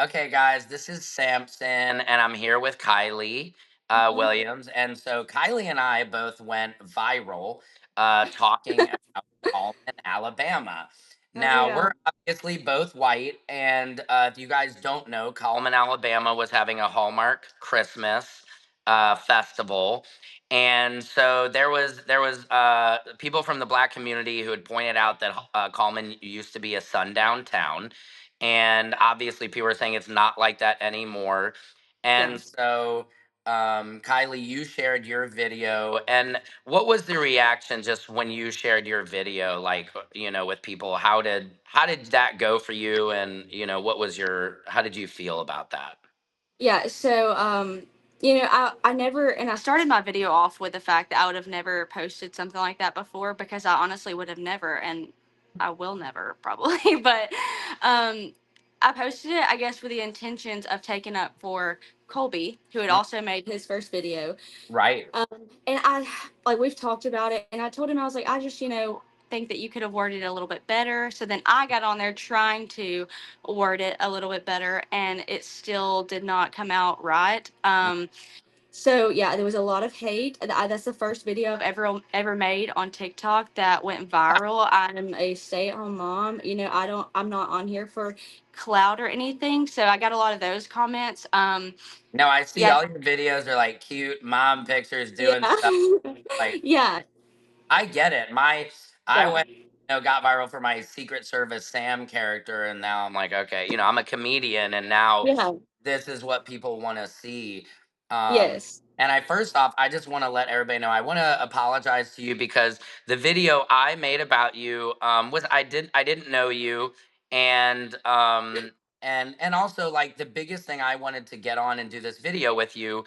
Okay, guys, this is Samson, and I'm here with Kylie Mhm. Williams. And so Kylie and I both went viral talking about Cullman, Alabama. Oh, Now, yeah. we're obviously both white, and if you guys don't know, Cullman, Alabama was having a Hallmark Christmas festival. And so there was people from the black community who had pointed out that Cullman used to be a sundown town, and obviously people are saying it's not like that anymore. Yeah. And so Kylie, you shared your video, and what was the reaction just when you shared your video, like, with people? How did that go for you, and what was your how did you feel about that? Yeah. I never, and I started my video off with the fact that I would have never posted something like that before because I honestly would have never, and I will never probably, but I posted it, I guess, with the intentions of taking up for Colby, who had Mm. also made his first video. Right. Um, and like, we've talked about it, and I told him, I was like, I just, think that you could have worded it a little bit better. So then I got on there trying to word it a little bit better, and it still did not come out right. So yeah, there was a lot of hate. That's the first video I've ever made on TikTok that went viral. I'm a stay-at-home mom. I'm not on here for clout or anything. So I got a lot of those comments. No, I see Yeah, all your videos are like cute mom pictures doing yeah, stuff. Like, yeah, I get it. I yeah, went, got viral for my Secret Service Sam character, and now I'm like, okay, I'm a comedian, and now yeah. this is what people want to see. Yes. And first off, I just want to let everybody know I want to apologize to you because the video I made about you was I didn't know you, and and also, like, the biggest thing I wanted to get on and do this video with you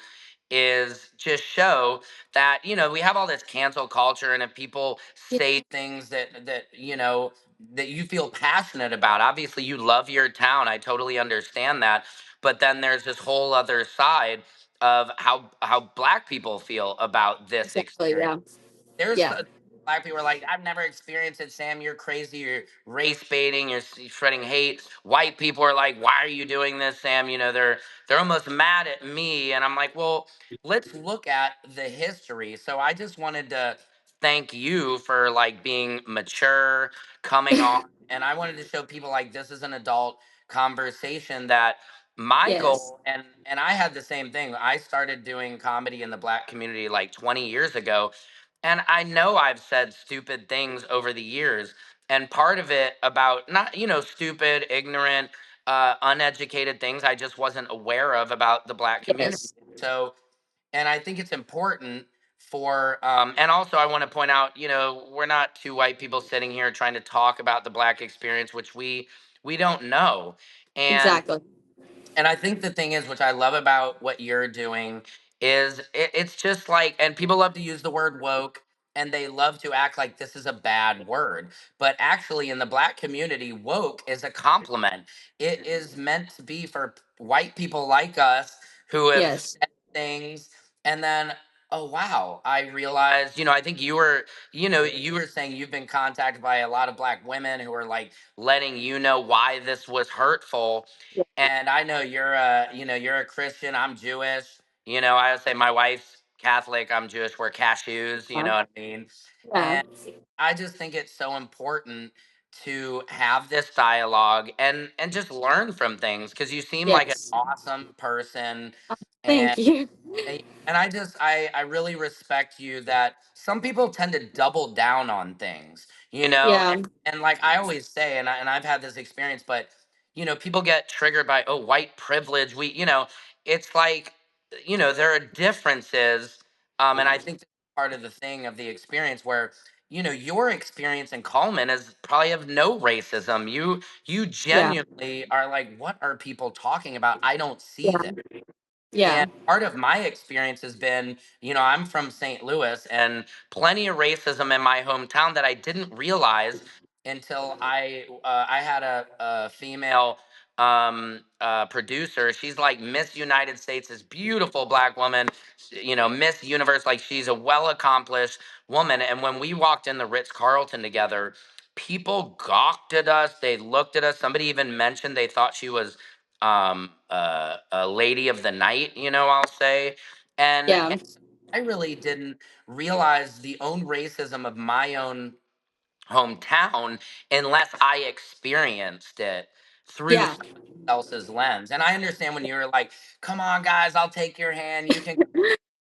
is just show that we have all this cancel culture, and if people Yeah. say things that you feel passionate about, obviously you love your town, I totally understand that, but then there's this whole other side of how black people feel about this Exactly. experience. Yeah. There's Yeah. black people are like, I've never experienced it, Sam. You're crazy. You're race baiting. You're spreading hate. White people are like, why are you doing this, Sam? They're almost mad at me, and I'm like, well, let's look at the history. So I just wanted to thank you for, like, being mature, coming on, and I wanted to show people, like, this is an adult conversation that my Yes. goal, and I had the same thing. I started doing comedy in the black community like 20 years ago, and I know I've said stupid things over the years. And part of it about not, stupid, ignorant, uneducated things I just wasn't aware of about the black community. Yes. So, and I think it's important and also I want to point out, we're not two white people sitting here trying to talk about the black experience, which we don't know. And Exactly. I think the thing is, which I love about what you're doing, is it's just like, and people love to use the word woke, and they love to act like this is a bad word. But actually, in the black community, woke is a compliment. It is meant to be for white people like us who have Yes. said things, and then, oh, wow, I realized, I think you were saying you've been contacted by a lot of black women who are like letting you know why this was hurtful. Yeah. And I know you're a Christian. I'm Jewish. I would say my wife's Catholic. I'm Jewish. We're cashews. You know what I mean? Yeah. And I just think it's so important to have this dialogue and just learn from things, because you seem like an Yes. awesome person. Thank and you. and I really respect you that some people tend to double down on things, Yeah. and like I always say, and I've had this experience, but people get triggered by, oh, white privilege. It's like, there are differences, and I think that's part of the thing of the experience where your experience in Coleman is probably of no racism. You Yeah. genuinely are like, what are people talking about? I don't see Yeah. this. Yeah. And part of my experience has been, I'm from St. Louis, and plenty of racism in my hometown that I didn't realize until I had a female producer. She's like Miss United States, this beautiful black woman, Miss Universe. Like, she's a well accomplished woman. And when we walked in the Ritz Carlton together, people gawked at us. They looked at us. Somebody even mentioned they thought she was a lady of the night, I'll say. And Yeah. I really didn't realize the own racism of my own hometown unless I experienced it through Yeah. someone else's lens. And I understand when you're like, come on, guys, I'll take your hand. You can.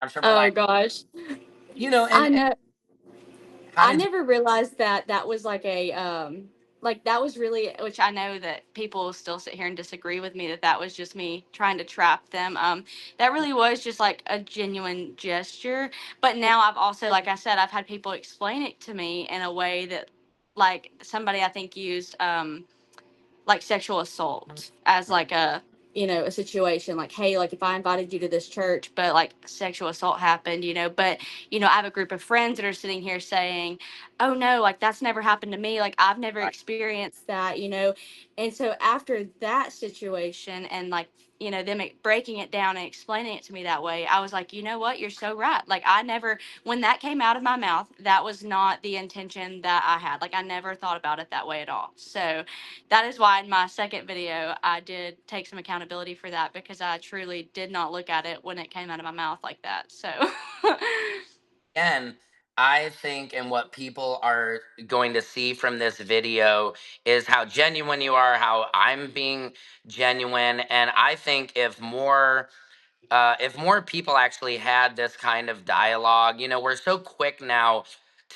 I'm sure we're Oh like, gosh. and I know. how I did you? never realized that that was like a like that was really, which I know that people still sit here and disagree with me that that was just me trying to trap them. That really was just like a genuine gesture. But now I've also, like I said, I've had people explain it to me in a way that, like, somebody I think used like sexual assault as like a, a situation like, hey, like if I invited you to this church but like sexual assault happened, but I have a group of friends that are sitting here saying, oh no, like that's never happened to me, like I've never experienced that, and so after that situation and like them breaking it down and explaining it to me that way, I was like, you know what, you're so right. Like I never, when that came out of my mouth, that was not the intention that I had. Like I never thought about it that way at all. So that is why in my second video I did take some accountability for that, because I truly did not look at it when it came out of my mouth like that. So Again, I think, and what people are going to see from this video is how genuine you are, how I'm being genuine. And I think if more people actually had this kind of dialogue, we're so quick now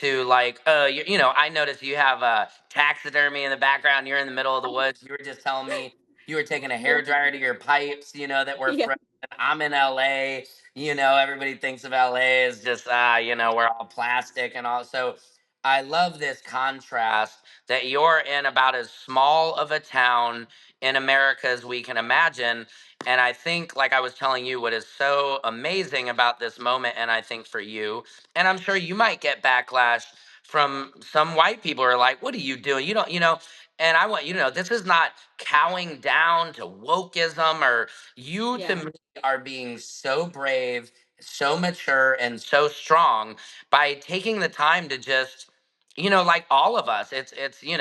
to like, I noticed you have a taxidermy in the background. You're in the middle of the woods. You were just telling me you were taking a hair dryer to your pipes, that were yeah, frozen. I'm in LA. Everybody thinks of LA as just, we're all plastic and all. So I love this contrast that you're in about as small of a town in America as we can imagine. And I think, like I was telling you, what is so amazing about this moment, and I think for you, and I'm sure you might get backlash from some white people who are like, what are you doing? You don't, and I want you to know this is not cowing down to wokeism, or you to yeah, me are being so brave, so mature, and so strong by taking the time to just, like all of us, it's and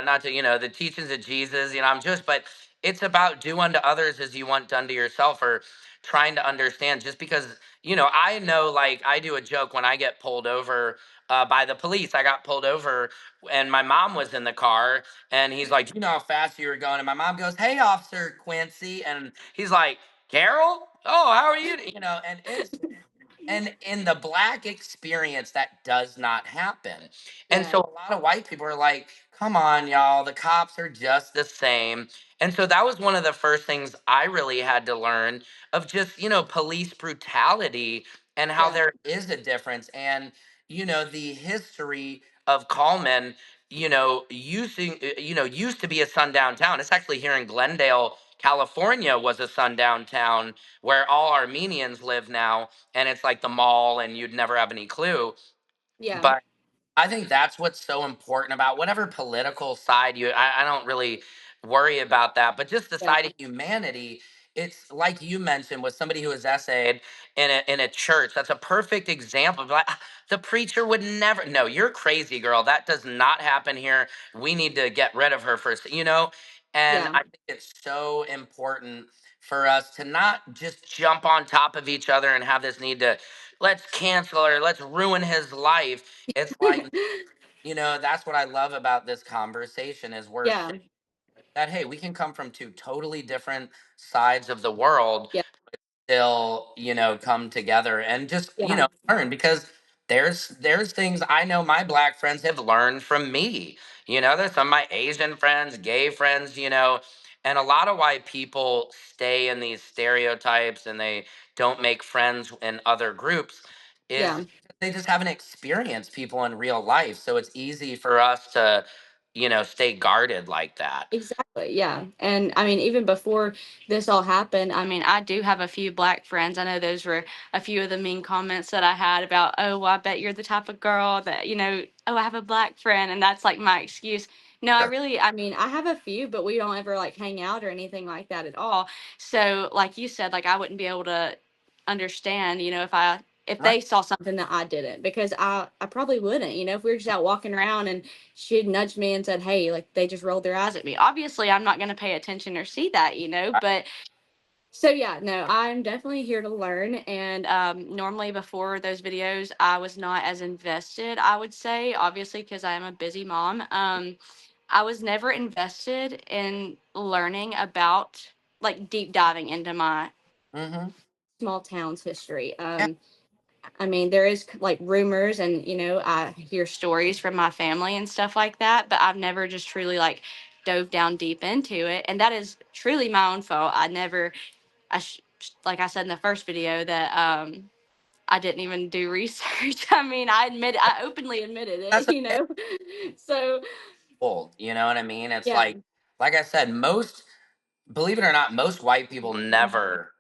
not to, the teachings of Jesus, I'm just, but it's about do unto others as you want done to yourself, or trying to understand. Just because, I know, like, I do a joke when I get pulled over by the police. I got pulled over and my mom was in the car, and he's like, you know how fast you were going? And my mom goes, hey, Officer Quincy. And he's like, Carol, oh, how are you? And and in the black experience, that does not happen. And yeah, so a lot of white people are like, come on, y'all, the cops are just the same. And so that was one of the first things I really had to learn of just, police brutality, and how yeah, there is a difference. And, the history of Cullman, used to be a sundown town. It's actually here in Glendale, California, was a sundown town where all Armenians live now, and it's like the mall, and you'd never have any clue. yeah, But I think that's what's so important about whatever political side I don't really worry about that, but just the yeah, side of humanity. It's like you mentioned with somebody who has essayed in a church. That's a perfect example of like, the preacher would never. No, you're crazy, girl. That does not happen here. We need to get rid of her first, And yeah, I think it's so important for us to not just jump on top of each other and have this need to, let's cancel her, let's ruin his life. It's like, that's what I love about this conversation is we're yeah, showing that, hey, we can come from two totally different sides of the world, yeah, still, come together and just, yeah, learn, because there's things I know my black friends have learned from me. There's some of my Asian friends, gay friends, and a lot of why people stay in these stereotypes and they don't make friends in other groups is yeah. they just haven't experienced people in real life. So it's easy for us to, stay guarded like that. Exactly. Yeah. And I mean, even before this all happened, I mean, I do have a few black friends. I know those were a few of the mean comments that I had about, oh, well, I bet you're the type of girl that, oh, I have a black friend. And that's like my excuse. No, I Sure. really, I mean, I have a few, but we don't ever like hang out or anything like that at all. So, like you said, like I wouldn't be able to understand, if I if Right. they saw something that I didn't, because I probably wouldn't, if we were just out walking around and she'd nudged me and said, "Hey," like they just rolled their eyes at me. Obviously, I'm not going to pay attention or see that, but so yeah, no, I'm definitely here to learn. And normally before those videos, I was not as invested, I would say, obviously, because I am a busy mom. I was never invested in learning about, like, deep diving into my Mm-hmm. small town's history. Yeah. I mean, there is like rumors, and I hear stories from my family and stuff like that, but I've never just truly like dove down deep into it. And that is truly my own fault. I never, like I said in the first video, that I didn't even do research. I mean, I openly admitted That's it, okay. So Old, you know what I mean? It's yeah, like I said, most, believe it or not, most white people never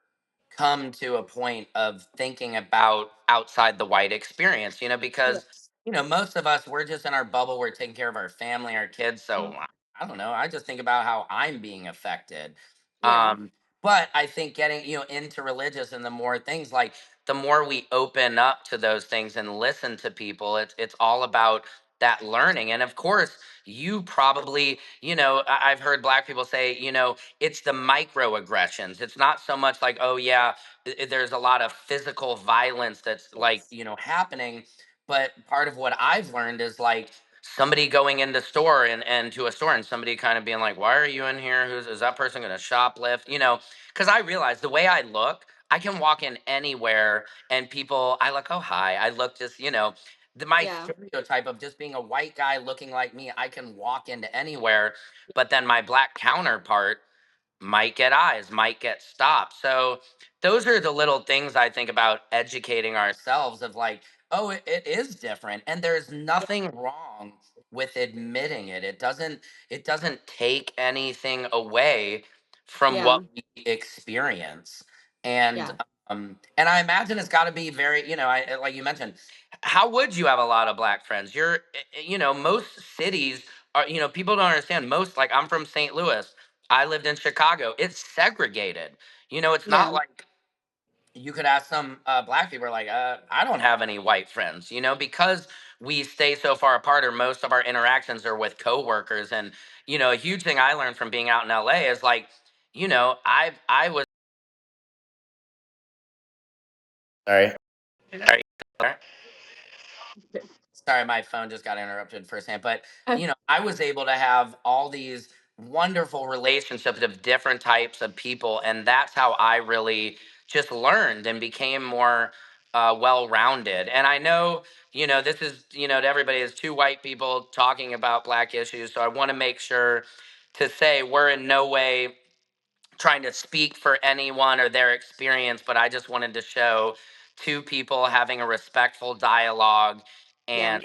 come to a point of thinking about outside the white experience, yeah, because, most of us, we're just in our bubble. We're taking care of our family, our kids. So I don't know. I just think about how I'm being affected. yeah, But I think getting, into religious, and the more things, like, the more we open up to those things and listen to people, it's all about that learning. And of course, you probably, I've heard black people say, it's the microaggressions. It's not so much like, oh yeah, there's a lot of physical violence that's, like, yes, happening. But part of what I've learned is, like, somebody going into store and to a store, and somebody kind of being like, why are you in here? Is that person going to shoplift? Because I realize the way I look, I can walk in anywhere and people, I look, oh hi, I look just, my yeah, stereotype of just being a white guy looking like me, I can walk into anywhere. But then my black counterpart might get eyes, might get stopped. So those are the little things I think about educating ourselves of, like, oh, it is different. And there's yeah, nothing wrong with admitting it. It doesn't take anything away from yeah, what we experience. And yeah, and I imagine it's got to be very, like you mentioned, how would you have a lot of black friends? Most cities are, people don't understand. Most, like, I'm from St. Louis. I lived in Chicago. It's segregated. It's not yeah, like you could ask some black people, are like, I don't have any white friends, because we stay so far apart, or most of our interactions are with coworkers. And, a huge thing I learned from being out in LA is, like, I was, sorry. Are you there? Sorry, my phone just got interrupted for a second. But, I was able to have all these wonderful relationships of different types of people. And that's how I really just learned and became more well rounded. And I know, this is, to everybody, is two white people talking about black issues. So I want to make sure to say we're in no way trying to speak for anyone or their experience, but I just wanted to show two people having a respectful dialogue. yeah, And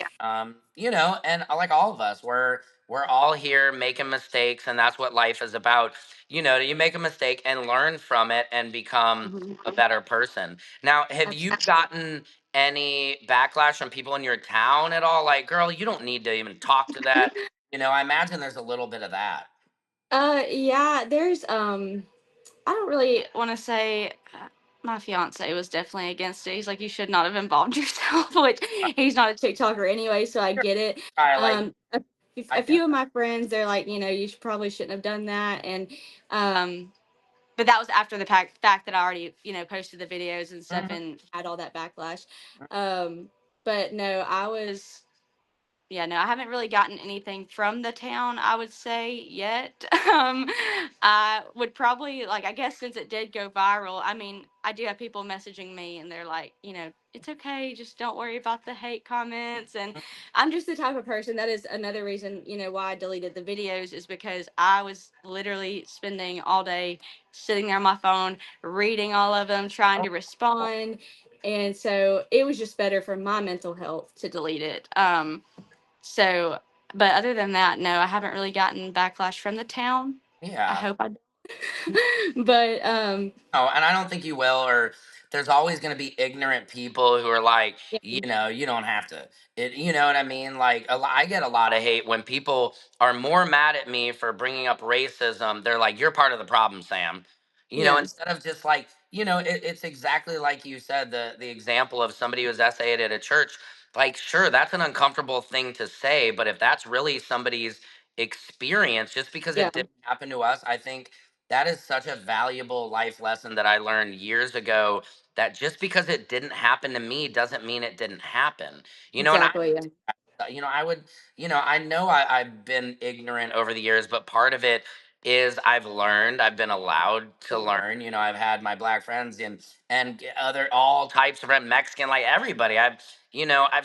and like all of us, we're all here making mistakes, and that's what life is about. You make a mistake and learn from it and become mhm, a better person. Now, have you absolutely. gotten any backlash from people in your town at all? Like, girl, you don't need to even talk to that. I imagine there's a little bit of that. Yeah, there's I don't really want to say, my fiance was definitely against it. He's like, you should not have involved yourself, which he's not a TikToker anyway, so I get it. I like A I get few of my friends, they're like, you probably shouldn't have done that, and um, but that was after the fact that I already, posted the videos and stuff that. and had all that backlash. Um, but no, yeah, no, I haven't really gotten anything from the town, I would say, yet. I would probably, like, I guess since it did go viral, I mean, I do have people messaging me and they're like, it's okay, just don't worry about the hate comments. And I'm just the type of person, that is another reason, why I deleted the videos, is because I was literally spending all day sitting there on my phone, reading all of them, trying to respond. And so it was just better for my mental health to delete it. So, but other than that, no, I haven't really gotten backlash from the town. I Yeah. hope I but Oh, and I don't think you will. Or there's always going to be ignorant people who are like, yeah, you don't have to. You know what I mean? Like, I get a lot of hate when people are more mad at me for bringing up racism. They're like, you're part of the problem, Sam. Yeah. instead of just like, it's exactly like you said, the example of somebody who's essayed at a church. Like, sure, that's an uncomfortable thing to say, but if that's really somebody's experience, just because Yeah. it didn't happen to us, I think that is such a valuable life lesson that I learned years ago, that just because it didn't happen to me doesn't mean it didn't happen. And I Exactly. Yeah. I would, I know I've been ignorant over the years, but part of it is I've learned, I've been allowed to learn. I've had my black friends and other all types of friends, Mexican, like everybody. I've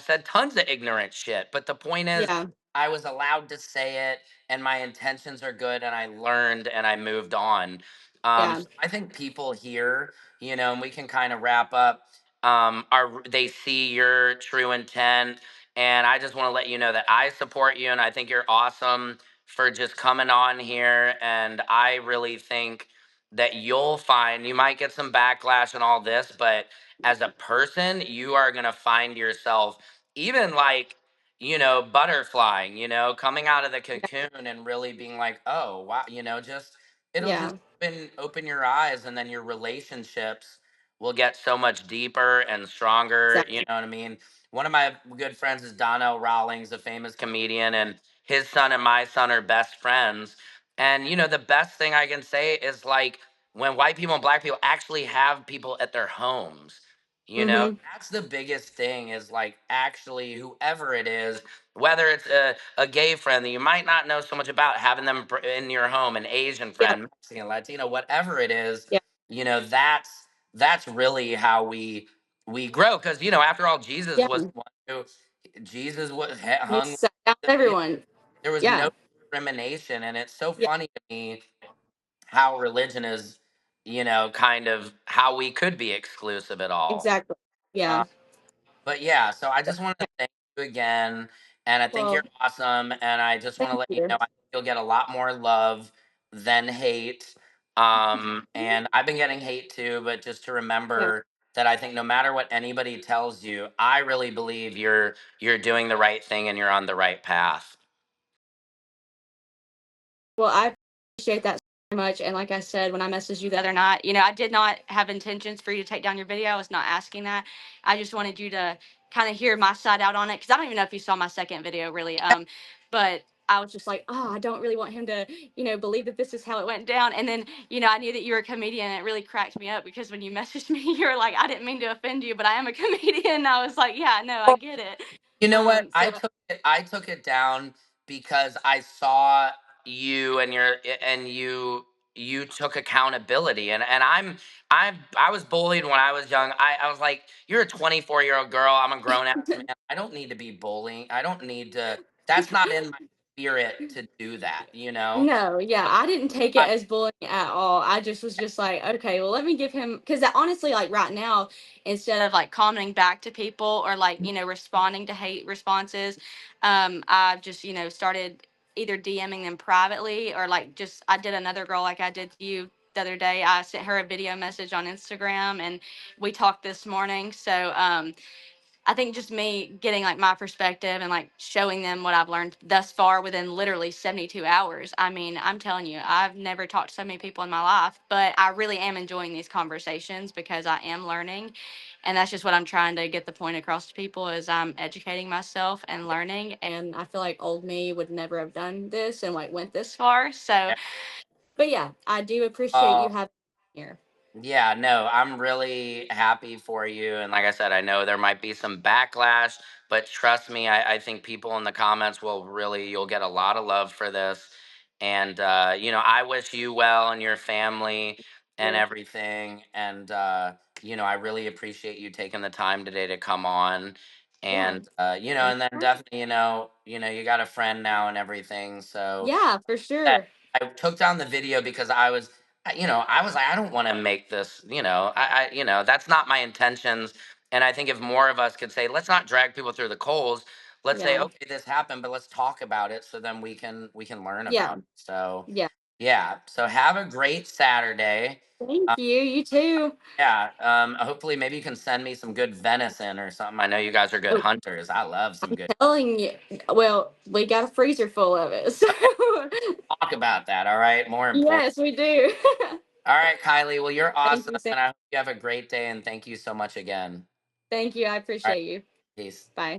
said tons of ignorant shit, but the point is, Yeah. I was allowed to say it, and my intentions are good, and I learned and I moved on. Yeah. So I think people here, and we can kind of wrap up. Are they see your true intent? And I just want to let you know that I support you and I think you're awesome for just coming on here. And I really think that you'll find, you might get some backlash and all this, but as a person, you are going to find yourself even like, butterflying, coming out of the cocoon and really being like, oh, wow, just, it'll Yeah. just open your eyes, and then your relationships will get so much deeper and stronger. You Exactly. know what I mean? One of my good friends is Donnell Rawlings, a famous comedian, and his son and my son are best friends. And the best thing I can say is like when white people and black people actually have people at their homes. Mm-hmm. That's the biggest thing, is like actually whoever it is, whether it's a gay friend that you might not know so much about, having them in your home, an Asian Yeah. friend, Mexican, Latino, whatever it is, Yeah. that's really how we grow, because after all, Jesus Yeah. was the one who Jesus was He hung. sat down with You know, everyone. there was Yeah. no discrimination, and it's so Yeah. funny to me how religion is, kind of how we could be exclusive at all. Exactly. Uh, Yeah. but yeah, so I just want to thank you again, and I think you're Well, awesome, and I just want to thank let you know you. I think you'll get a lot more love than hate. And I've been getting hate too, but just to Yeah. remember that I think no matter what anybody tells you, I really believe you're doing the right thing and you're on the right path. Well, I appreciate that so much. And like I said, when I messaged you the other night, I did not have intentions for you to take down your video. I was not asking that. I just wanted you to kind of hear my side out on it, because I don't even know if you saw my second video really. But I was just like, oh, I don't really want him to, believe that this is how it went down. And then, I knew that you were a comedian, and it really cracked me up because when you messaged me, you were like, I didn't mean to offend you, but I am a comedian. I was like, yeah, no, I get it. You know what? So I took it down because I saw you, and you took accountability, and I was bullied when I was young. I was like, you're a 24-year-old girl. I'm a grown ass man. I don't need to be bullying. I don't need to. That's not in my spirit to do that. No, yeah, I didn't take it I, as bullying at all. I just was just like, okay, well, let me give him, because honestly, like right now, instead of like commenting back to people or like responding to hate responses, I've just started either DMing them privately, or like just I did another girl like I did to you the other day. I sent her a video message on Instagram, and we talked this morning. So I think just me getting like my perspective and like showing them what I've learned thus far within literally 72 hours. I mean, I'm telling you, I've never talked to so many people in my life, but I really am enjoying these conversations because I am learning. And that's just what I'm trying to get the point across to people, is I'm educating myself and learning. And I feel like old me would never have done this and like went this far. So, but yeah, I do appreciate uh, you having me here. Yeah, no, I'm really happy for you. And like I said, I know there might be some backlash, but trust me, I think people in the comments will really, you'll get a lot of love for this. And, I wish you well and your family and Yeah. everything. And, I really appreciate you taking the time today to come on. Yeah. And, and then Anytime. definitely, you got a friend now and everything. So Yeah, for that sure. I took down the video because I was like, I don't want to make this, that's not my intentions. And I think if more of us could say, let's not drag people through the coals. Let's say, Yeah. okay, this happened, but let's talk about it, so then we can learn Yeah. about it. So Yeah. yeah. So have a great Saturday. Thank you. You too. Yeah. Hopefully maybe you can send me some good venison or something. I know you guys are good Oh, hunters. I love some good. telling you. Well, we got a freezer full of it. So Okay, talk about that. All right. More important. yes, we do. All right, Kylie. Well, you're Thank awesome, you, Sam. and I hope you have a great day. And thank you so much again. Thank you. I All right, appreciate you. peace. Bye.